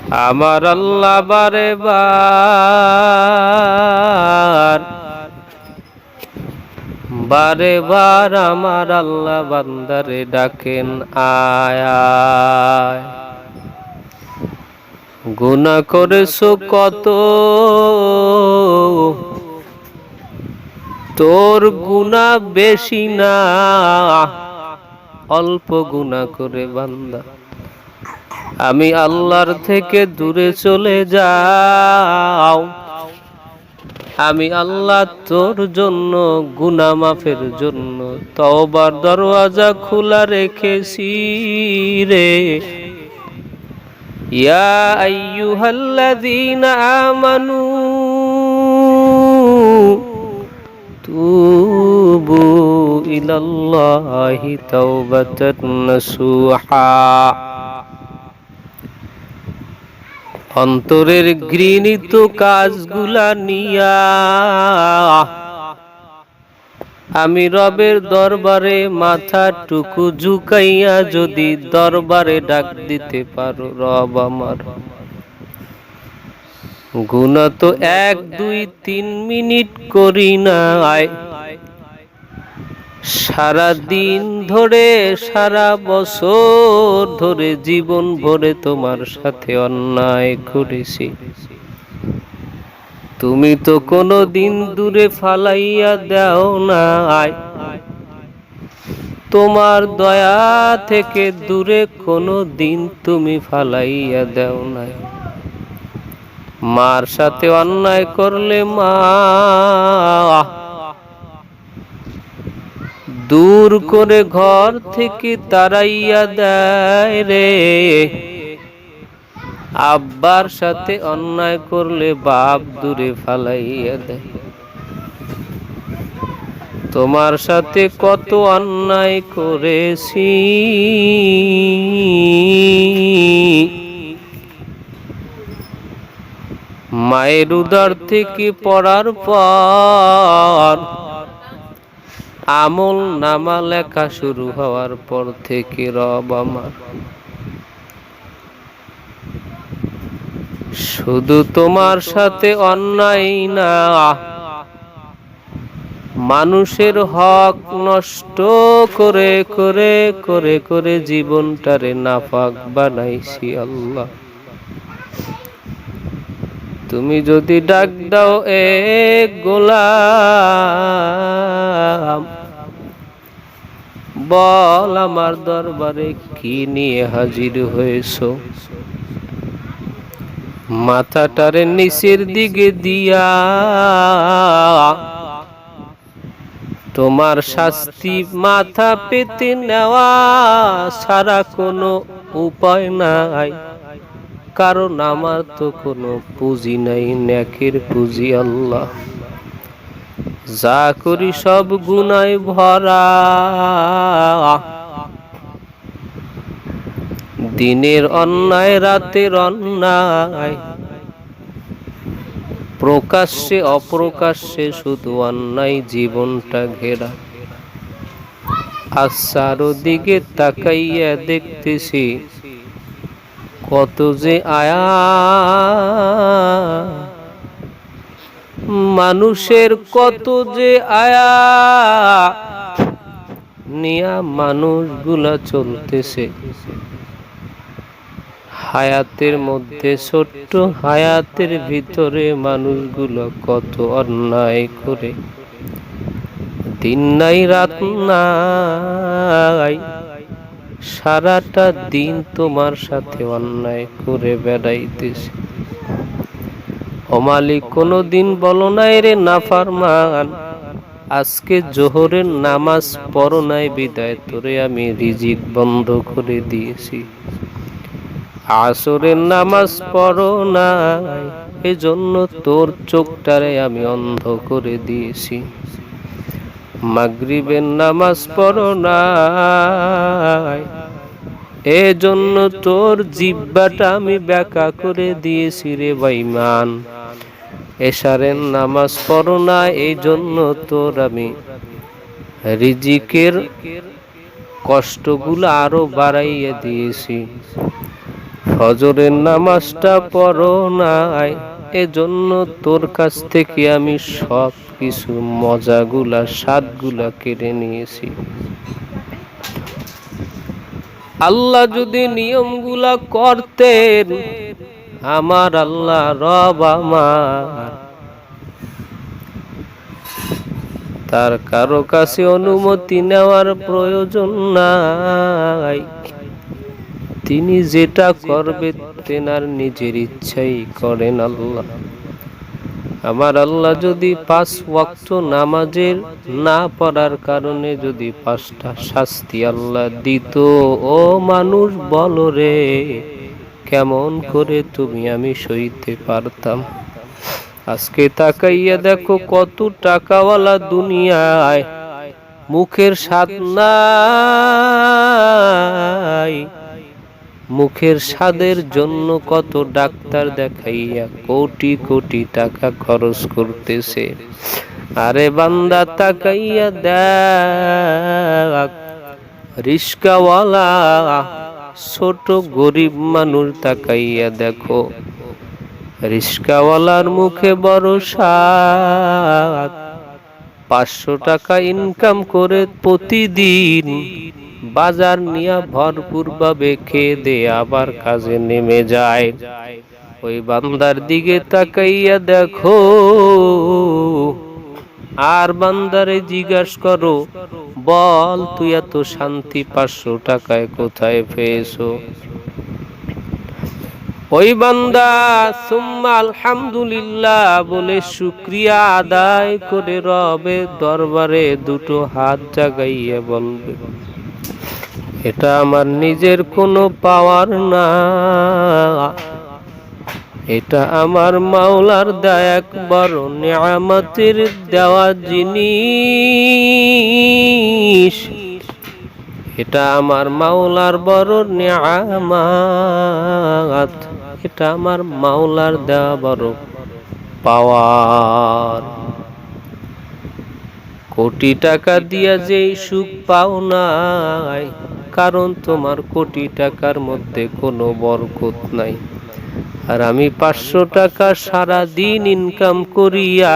আমার আল্লাহ বারে বার বারে বার আমার আল্লাহ বান্দারে ডাকেন আয় আয়। গুনাহ করেছো কত, তোর গুনাহ বেশি না, অল্প গুনাহ করে বান্দা আমি আল্লাহর থেকে দূরে চলে যাও। আমি আল্লাহ তোর জন্য গুনাহ মাফের জন্য তওবার দরওয়াজা খোলা রেখেছি রে। ইয়া আইয়ুহাল্লাযীনা আমানু তুবু ইলাল্লাহি তাওবাতান নাসুহা। অন্তরের ঘৃণিত কাজগুলা নিয়া আমি রবের দরবারে মাথা টুকু ঝুঁকাইয়া যদি দরবারে ডাক দিতে পারো, রব আমার গুনাহ তো 1 2 3 মিনিট করি নাই, সারা দিন ধরে সারা বছর ধরে জীবন ভরে তোমার সাথে অন্যায় করেছি। তুমি তো কোনো দিন দূরে ফালাইয়া দাও নাই, তোমার দয়া থেকে দূরে কোনো দিন তুমি ফালাইয়া দাও নাই। মার সাথে অন্যায় করলে মা দূর করে ঘর থেকে তাড়াইয়া দেয় রে। আব্বার সাথে অন্যায় করলে বাপ দূরে ফালাইয়া দেয়। তোমার সাথে কত অন্যায় করেছি, মায়ের উদর থেকে পড়ার পর আমল নামা লেখা শুরু হওয়ার পর থেকে রব আমার শুধু তোমার সাথে অন্যায় না, মানুষের হক নষ্ট করে করে করে করে জীবনটারে নাপাক বানাইছি। আল্লাহ তুমি যদি ডাক দাও এ গোলাম, বল আমার দরবারে কি নিয়ে হাজির হয়েছো, মাথাটারে নিচের দিকে দিয়া তোমার শাস্তি মাথা পেতে নেওয়া ছাড়া কোনো উপায় নাই, কারণ আমার তো কোনো পুঁজি নাই, নেকের পুঁজি। আল্লাহ যা করি সব গুনায় ভরা, দিনের অন্যায় রাতের অন্যায়, প্রকাশ্যে অপ্রকাশ্যে শুধু অন্যায় জীবনটা ঘেরা। আর চারদিকে তাকাইয়া দেখতেছি কত যে আয়া, মানুষের কত যে আয়া নিয়া মানুষগুলা চলতেছে। হায়াতের মধ্যে ছোট্ট হায়াতের ভিতরে মানুষগুলো কত অন্যায় করে, দিন নাই রাত নাই, সারাটা দিন তোমার সাথে অন্যায় করে বেড়াইতেছে। ও মালিক কোনদিন বলো নাই রে নাফরমান আজকে জোহরের নামাজ পড়ো নাই বিদায় তোরে আমি রিজিক বন্ধ করে দিয়েছি, আসরের নামাজ পড়ো নাই এজন্য তোর চোখটারে আমি অন্ধ করে দিয়েছি, মাগরিবের নামাজ পড়ো নাই এজন্য তোর জিহ্বাটা আমি ব্যাকা করে দিয়েছি রে বেঈমান, এশারের নামাজ পড়ো না এইজন্য তোর আমি রিজিকের কষ্টগুলো আরো বাড়াইয়া দিয়েছি, ফজরের নামাজটা পড়ো নাই, এজন্য তোর কাছ থেকে আমি সব কিছু মজাগুলা স্বাদগুলা কেড়ে নিয়েছি। আল্লাহ যদি নিয়মগুলা করতেন, আমার আল্লাহ রব আমার, তার কারো কাছে অনুমতি নেওয়ার প্রয়োজন নাই। তিনি যেটা করবে তেনার নিজের ইচ্ছাই করেন আল্লাহ। আমার আল্লাহ যদি 5 ওয়াক্ত নামাজের না পড়ার কারণে যদি 5টা শাস্তি আল্লাহ দিত, ও মানুষ বলো রে, কেমন করে তুমি আমি সইতে পারতাম? আজকে তাকাইয়া দেখো কত টাকাওয়ালা দুনিয়ায়, মুখের স্বাদ নাই, মুখের স্বাদের জন্য কত ডাক্তার দেখাইয়া কোটি কোটি টাকা খরচ করতেছে। আরে বান্দা তাকাইয়া দেখ, রিস্কাওয়ালা ছোট গরিব মানুষ তাকাইয়া দেখো, রিস্কাওয়ালার মুখে বড় স্বাদ। 500 টাকা ইনকাম করে প্রতিদিন বাজার নিয়ে ভরপুর ভাবে খেয়ে দিয়ে আবার কাজে নেমে যায়। ওই বান্দার দিকে তাকাইয়া দেখো, আর বান্দারে জিজ্ঞাসা করো, বল তুই এত শান্তি 500 টাকায় কোথায় পেয়েছো? ওই বান্দা সুম্মা আলহামদুলিল্লাহ বলে শুকরিয়া আদায় করে রবের দরবারে দুটো হাত জাগাইয়া বলবে, এটা আমার নিজের কোনো পাওয়ার না, এটা আমার মাওলার দেয়া এক বড় নিয়ামতের দেওয়া জিনিস, এটা আমার মাওলার বড় নিয়ামত, এটা আমার মাওলার দেওয়া বড় পাওয়ার। কোটি টাকা দিয়া যেই সুখ পাও নাই, কারণ তোমার কোটি টাকার মধ্যে কোনো বরকত নাই। আর আমি 500 টাকা সারা দিন ইনকাম করিয়া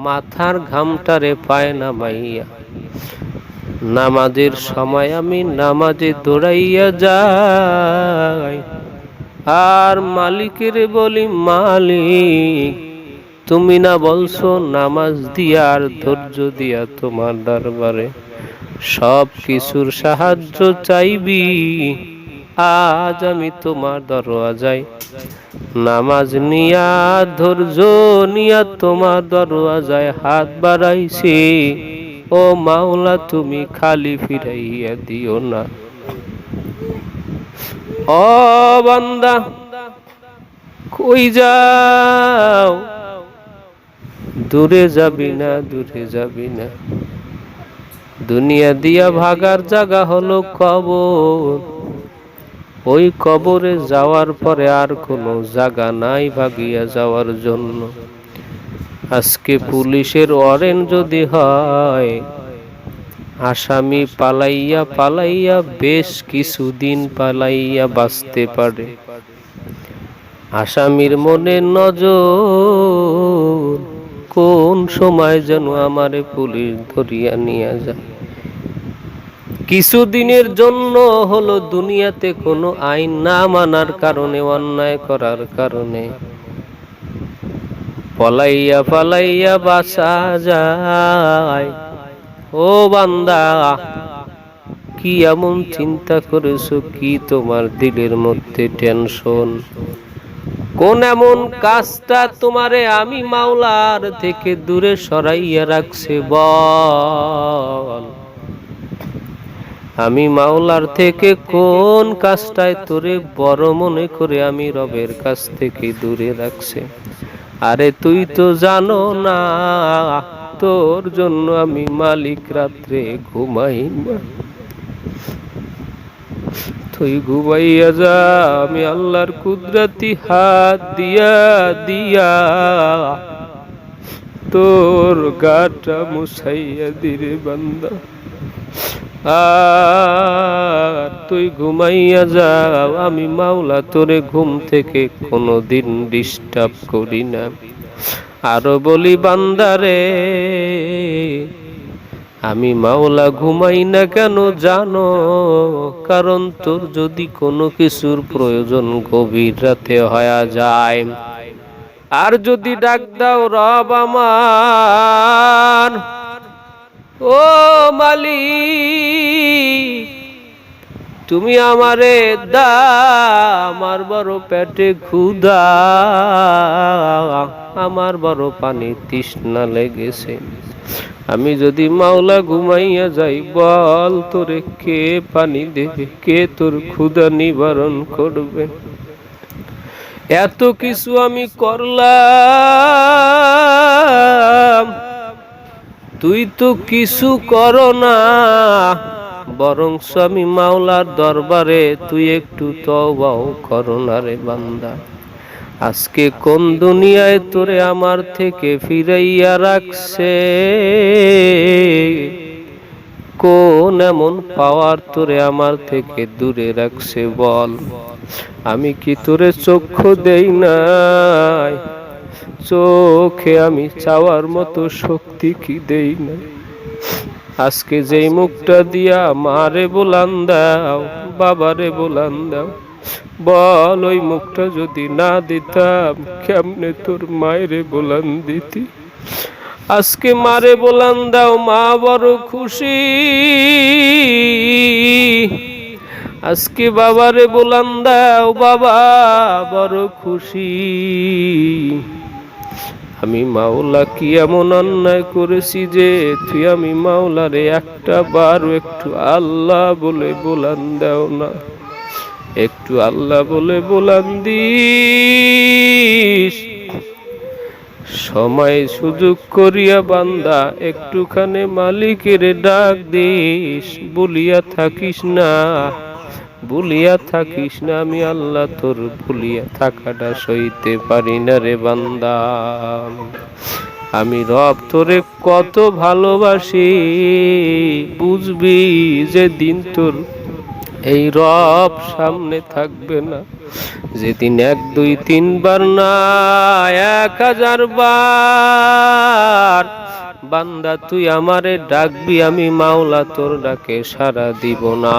মাথার ঘামটারে পায় না মাইয়া, নামাজের সময় আমি নামাজে দৌড়াইয়া যাই, আর মালিকের বলি, মালিক তুমি না বলছো নামাজ দিয়া আর ধৈর্য দিয়া তোমার দরবারে সব কিছুর সাহায্য চাইবি, আজ আমি তোমার দরওয়াজায় নামাজ নিয়া ধৈর্য নিয়া তোমার দরওয়াজায় হাত বাড়াইছি, ও মাওলা তুমি খালি ফিরাইয়া দিও না। ও বান্দা কই যাও? দূরে যাবি না, দূরে যাবি না। দুনিয়া দিয়া ভাগার জায়গা হলো কবর, ওই কবরে যাওয়ার পরে আর কোনো জায়গা নাই ভাগিয়া যাওয়ার জন্য। আজকে পুলিশের ওয়ারেন্ট যদি হয়, আসামি পালাইয়া পালাইয়া বেশ কিছুদিন পালাইয়া বাঁচতে পারে। আসামির মনে নজর, কোন সময় যেন আমারে পুলিশ ধরিয়া নিয়ে যায়। কিছুদিনের জন্য হলো দুনিয়াতে কোনো আইন না মানার কারণে, অন্যায় করার কারণে পালাইয়া পালাইয়া বাঁচা যায়। ও বান্দা, কি এমন চিন্তা করেছো? কি তোমার দিলের মধ্যে টেনশন? কোন এমন কাজটা তোমারে আমি মাওলার থেকে দূরে সরাইয়া রাখছে বল? আমি মাওলার থেকে কোন কাজটায় তোরে বড় মনে করে আমি রবের কাছ থেকে দূরে রাখছে? আরে তুই তো জানো না, তোর জন্য আমি মালিক রাত্রে ঘুমাই না। তুই ঘুমাইয়া যা, আমি আল্লাহর কুদরতি হাত দিয়া দিয়া তোর গাটা মুছাইয়া দিরে বান্দা। আর তুই ঘুমাইয়া যাও, আমি মাওলা তোরে ঘুম থেকে কোনোদিন ডিস্টার্ব করি না। আরো বলি বান্দারে, আমি মাওলা ঘুমাই না কেন জানো? কারণ তোর যদি কোনো কিছুর প্রয়োজন গভীর রাতে হয়ে যায়, আর যদি ডাক দাও রব আমার, ও মালিক তুমি আমারে দাও, আমার বড় পেটে ক্ষুধা, আমার বড় পানি তৃষ্ণা লেগেছে। আমি যদি মাওলা ঘুমাইয়া যাই, বল তোরে কে পানি দেবে, কে তোর ক্ষুধা নিবারণ করবে? এত কিছু আমি করলাম, তুই তো কিছু করো না। বরং আমি মাওলার দরবারে তুই একটু তওবাও করো না রে বান্দা। আজকে কোন দুনিয়ায় তোরে আমার থেকে ফিরাইয়া রাখছে, কোন এমন পাওয়ার তোরে আমার থেকে দূরে রাখছে বল? আমি কি তোরে চক্ষু দেই নাই? চোখে আমি চাওয়ার মতো শক্তি কি দেই না? আজকে যেই মুখটা দিয়া মারে বলান দাও, বাবারে বলান দাও, বল ওই মুখটা যদি না দিতাম কেমনে তোর মায়েরে বলান দিতি? আজকে মারে বলান দাও, মা বড় খুশি। আজকে বাবারে বলান দাও, বাবা বড় খুশি। আমি মাওলা কি এমন অন্যায় করেছি যে তুই আমি মাওলারে একটা বার একটু আল্লাহ বলে বলান দাও না? একটু আল্লাহ বলে বলান দিস। সময় সুযোগ করিয়া বান্দা একটুখানি মালিকের ডাক দিস, বলিয়া থাকিস না, ভুলিয়া থাকিস না। আমি আল্লাহ তোর ভুলিয়া থাকাটা সইতে পারি না রে বান্দা। আমি রব তোরে কত ভালোবাসি, বুঝবি যেদিন তোর এই রব সামনে থাকবে না, যেদিন 1 2 3 বার না 1000 বার বান্দা তুই আমারে ডাকবি, আমি মাওলা তোর ডাকে সাড়া দিব না।